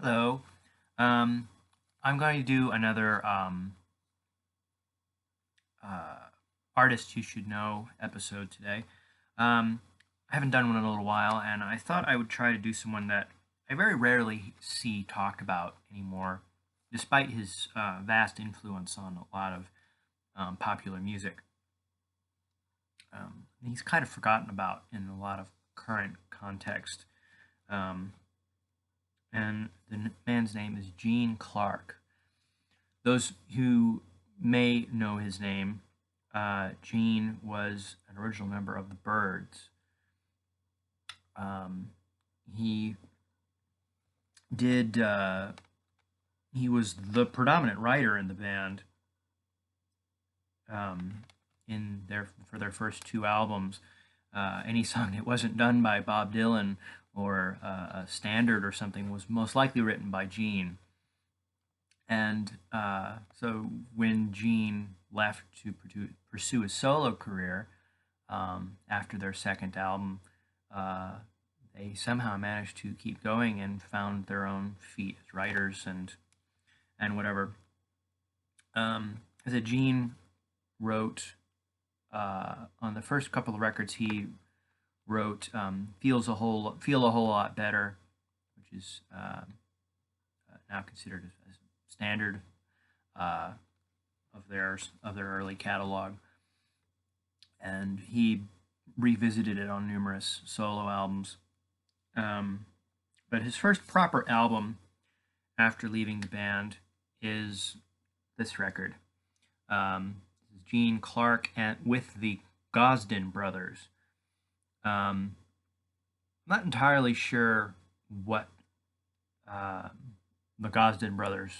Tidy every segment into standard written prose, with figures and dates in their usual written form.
Hello. Um, I'm going to do another uh, artist you should know episode today. I haven't done one in a little while, and I thought I would try to do someone that I very rarely see talked about anymore, despite his vast influence on a lot of popular music. He's kind of forgotten about in a lot of current context. Um, and the man's name is Gene Clark. Those who may know his name, Gene was an original member of the Byrds. Um, he did. He was the predominant writer in the band. In their for their first two albums, any song that wasn't done by Bob Dylan or a standard or something was most likely written by Gene. And so when Gene left to pursue a solo career after their second album, uh, they somehow managed to keep going and found their own feet as writers and whatever. As a Gene wrote on the first couple of records, he wrote "Feel a Whole Lot Better," which is now considered as standard uh, of their early catalog, and he revisited it on numerous solo albums. Um, but his first proper album after leaving the band is this record. This is Gene Clark and with the Gosden Brothers. I'm not entirely sure what uh, the Gosden Brothers'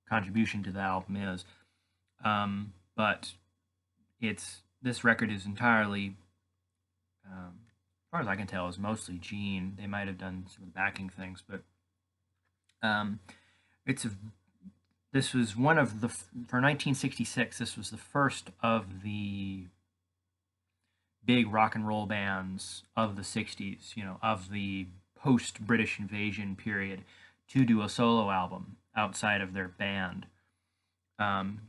contribution to the album is, but it's this record is entirely, as far as I can tell, is mostly Gene. They might have done some of the backing things, but um, it's a, this was one of the for 1966. This was the first of the big rock and roll bands of the 60s. You know, of the post British invasion period, to do a solo album outside of their band.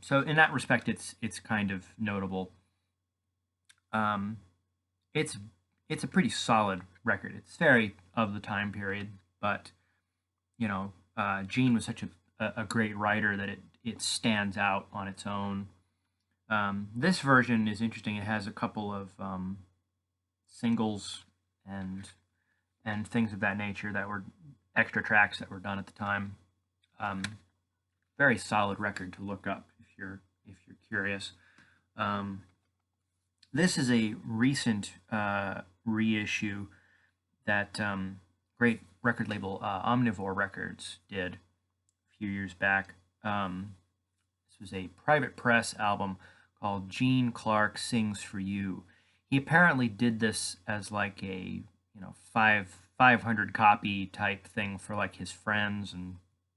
So in that respect, it's kind of notable. Um, it's it's a pretty solid record. It's very of the time period, but Gene was such a great writer that it stands out on its own. This version is interesting. It has a couple of singles and and things of that nature that were extra tracks that were done at the time. Um, Very solid record to look up if you're curious. Um, this is a recent reissue that great record label Omnivore Records did a few years back. This was a private press album called Gene Clark Sings for You. He apparently did this as like a 500 copy type thing for like his friends and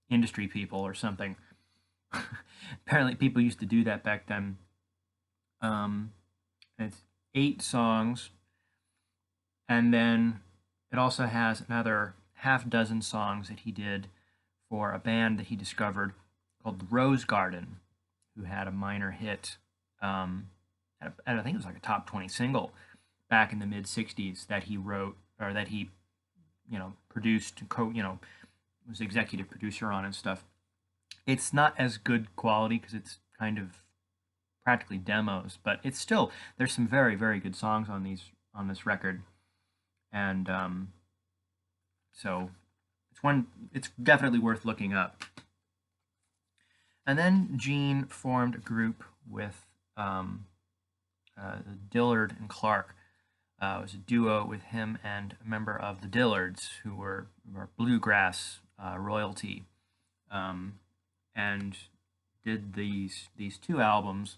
industry people or something. Apparently, people used to do that back then. Um, it's 8 songs, and then it also has another half dozen songs that he did for a band that he discovered called the Rose Garden, who had a minor hit. And I think it was like a top 20 single back in the mid 60s that he wrote or that he, produced, was executive producer on and stuff. It's not as good quality because it's kind of practically demos, but it's still there's some very very good songs on this record, and so it's definitely worth looking up. And then Gene formed a group with Dillard and Clark. It was a duo with him and a member of the Dillards, were bluegrass royalty, um, and did these two albums,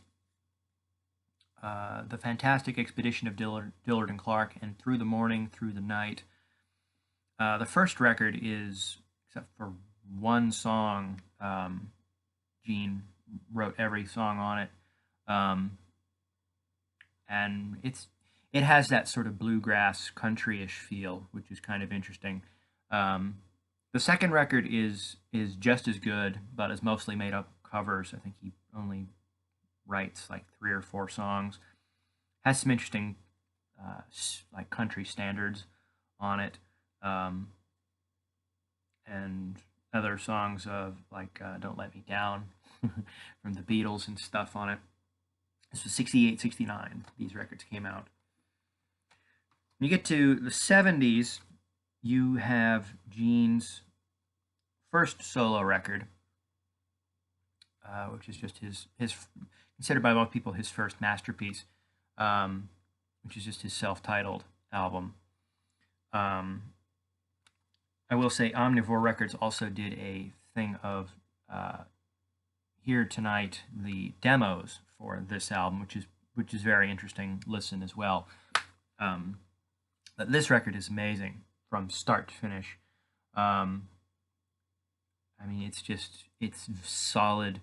The Fantastic Expedition of Dillard and Clark, and Through the Morning, Through the Night. The first record is, except for one song, Gene wrote every song on it, um, and it has that sort of bluegrass countryish feel, which is kind of interesting. Um, The second record is just as good, but is mostly made up covers. I think he only writes like 3 or 4 songs. Has some interesting like country standards on it, and other songs of like "Don't Let Me Down" from the Beatles and stuff on it. This was 68, 69. These records came out. When you get to the 70s, you have Gene's first solo record, which is just his considered by most people his first masterpiece, which is just his self-titled album. I will say Omnivore Records also did a thing of Here Tonight, the demos for this album, which is very interesting listen as well. But this record is amazing from start to finish. I mean, it's solid.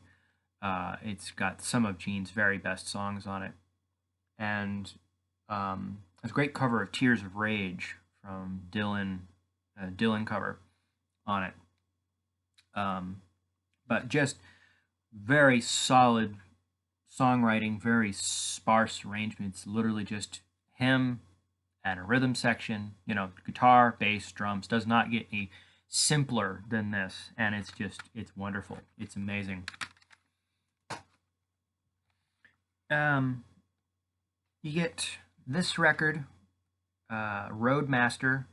It's got some of Gene's very best songs on it, and a great cover of "Tears of Rage" from Dylan cover on it. But just very solid songwriting, very sparse arrangements. Literally just him and a rhythm section. Guitar, bass, drums. Does not get any simpler than this, and it's wonderful. It's amazing. You get this record, Roadmaster,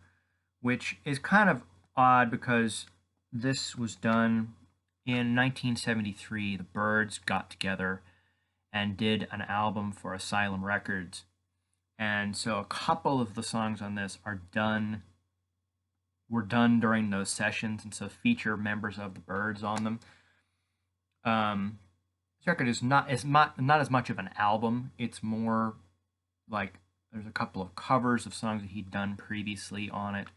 which is kind of odd because this was done in 1973. The Byrds got together and did an album for Asylum Records, and so a couple of the songs on this were done during those sessions, and so feature members of the Byrds on them. This record is not as much of an album. It's more like there's a couple of covers of songs that he'd done previously on it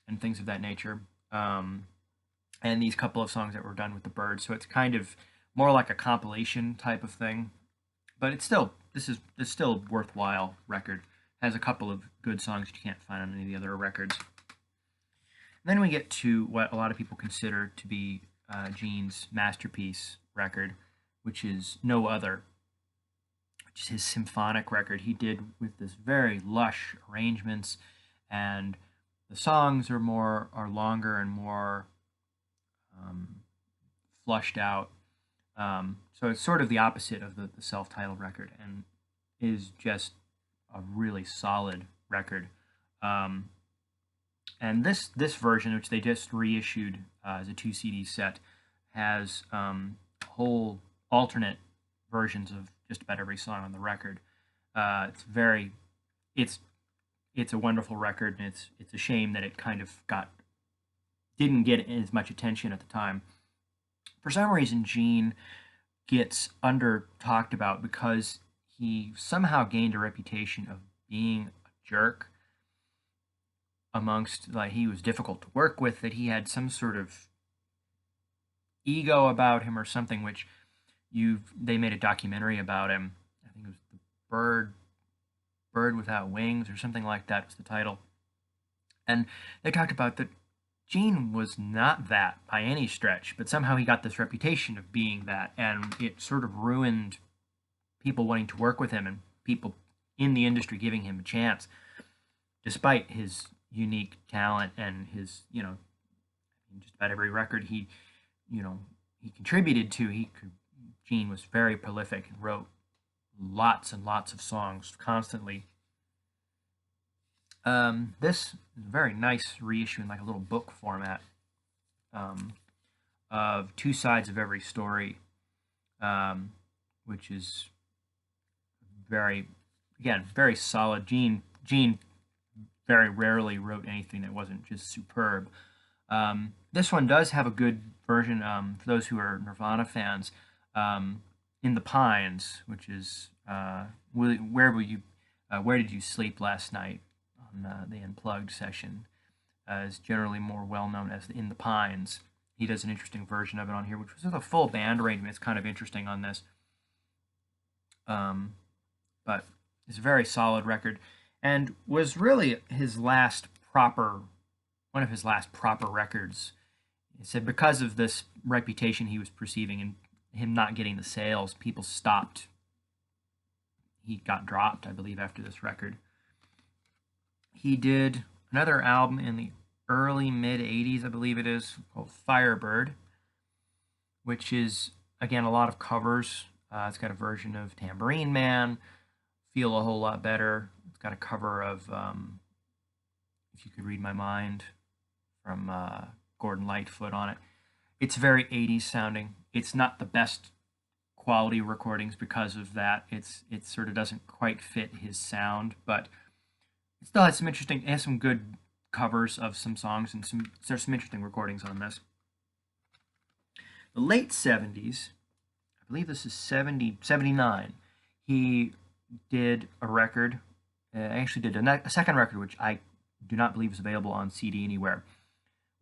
and things of that nature. And these couple of songs that were done with the Byrds. So it's kind of more like a compilation type of thing. But it's still a worthwhile record. Has a couple of good songs you can't find on any of the other records. And then we get to what a lot of people consider to be Gene's masterpiece record, which is No Other, which is his symphonic record he did with this very lush arrangements, and the songs are longer and more flushed out. So it's sort of the opposite of the self-titled record, and is just a really solid record. And this version, which they just reissued as a 2 CD set, has whole alternate versions of just about every song on the record. It's a wonderful record, and it's a shame that it kind of didn't get as much attention at the time. For some reason, Gene gets under talked about because he somehow gained a reputation of being a jerk amongst, like, he was difficult to work with, that he had some sort of ego about him or something, which they made a documentary about him. I think it was the Bird Without Wings or something like that was the title. And they talked about that Gene was not that by any stretch, but somehow he got this reputation of being that, and it sort of ruined people wanting to work with him and people in the industry giving him a chance, despite his unique talent and his, just about every record he contributed to. Gene was very prolific and wrote lots and lots of songs constantly. This is a very nice reissue in like a little book format of 2 sides of every story, which is very solid. Gene very rarely wrote anything that wasn't just superb. This one does have a good version for those who are Nirvana fans. In the Pines, which is where did you sleep last night, on the Unplugged session, is generally more well known as In the Pines. He does an interesting version of it on here, which was a full band arrangement. It's kind of interesting on this, but it's a very solid record, and was really one of his last proper records He said because of this reputation he was perceiving and him not getting the sales, people stopped. He got dropped, I believe, after this record. He did another album in the early mid 80s, I believe it is, called Firebird, which is, again, a lot of covers. It's got a version of Tambourine Man, Feel a Whole Lot Better. It's got a cover of If You Could Read My Mind from Gordon Lightfoot on it. It's very 80s sounding. It's not the best quality recordings because of that. It sort of doesn't quite fit his sound, but it still has some interesting, it has some good covers of some songs, and there's some interesting recordings on this. The late 70s, I believe this is 79, he did a record, actually did a second record, which I do not believe is available on CD anywhere,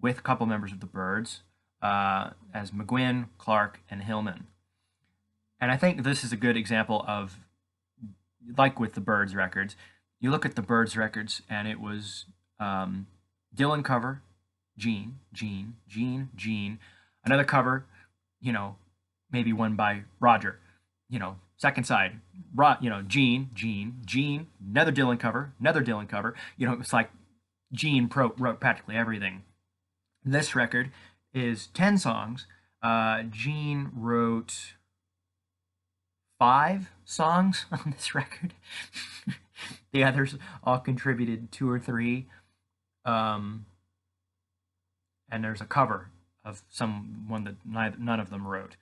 with a couple members of the Byrds, as McGuinn, Clark, and Hillman. And I think this is a good example of, like with the Byrds records, you look at the Byrds records, and it was Dylan cover, Gene, another cover, maybe one by Roger, second side, Gene, another Dylan cover, it's like Gene wrote practically everything. This record is 10 songs. Gene wrote 5 songs on this record. The others all contributed 2 or 3. And there's a cover of one that none of them wrote.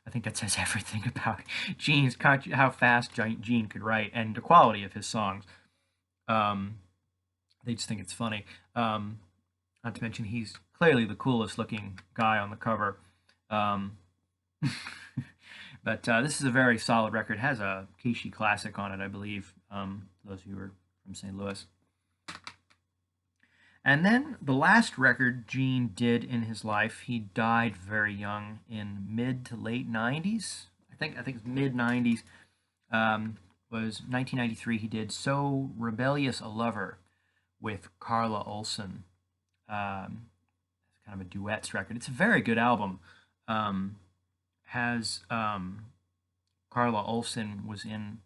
I think that says everything about Gene's how fast Gene could write and the quality of his songs. They just think it's funny. Not to mention he's clearly the coolest looking guy on the cover. But this is a very solid record. It has a Kishi classic on it, I believe, those who are from St. Louis. And then the last record Gene did in his life, he died very young in mid to late 90s. I think it's mid 90s. Was 1993. He did So Rebellious a Lover with Carla Olson. It's kind of a duets record. It's a very good album. Has Carla Olson was in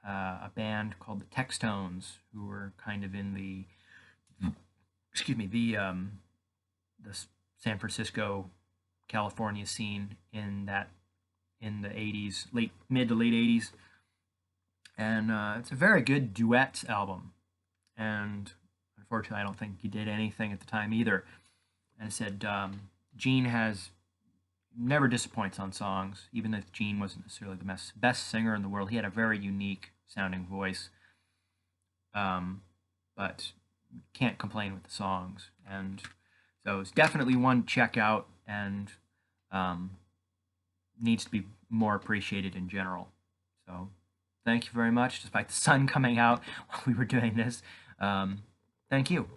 a band called the Textones, who were kind of in the San Francisco, California scene in the 80s, mid to late 80s, and it's a very good duet album. And unfortunately, I don't think he did anything at the time either. And I said Gene never disappoints on songs, even if Gene wasn't necessarily the best singer in the world. He had a very unique sounding voice, but can't complain with the songs. And so it's definitely one check out, and needs to be more appreciated in general. So thank you very much, despite the sun coming out while we were doing this. Thank you.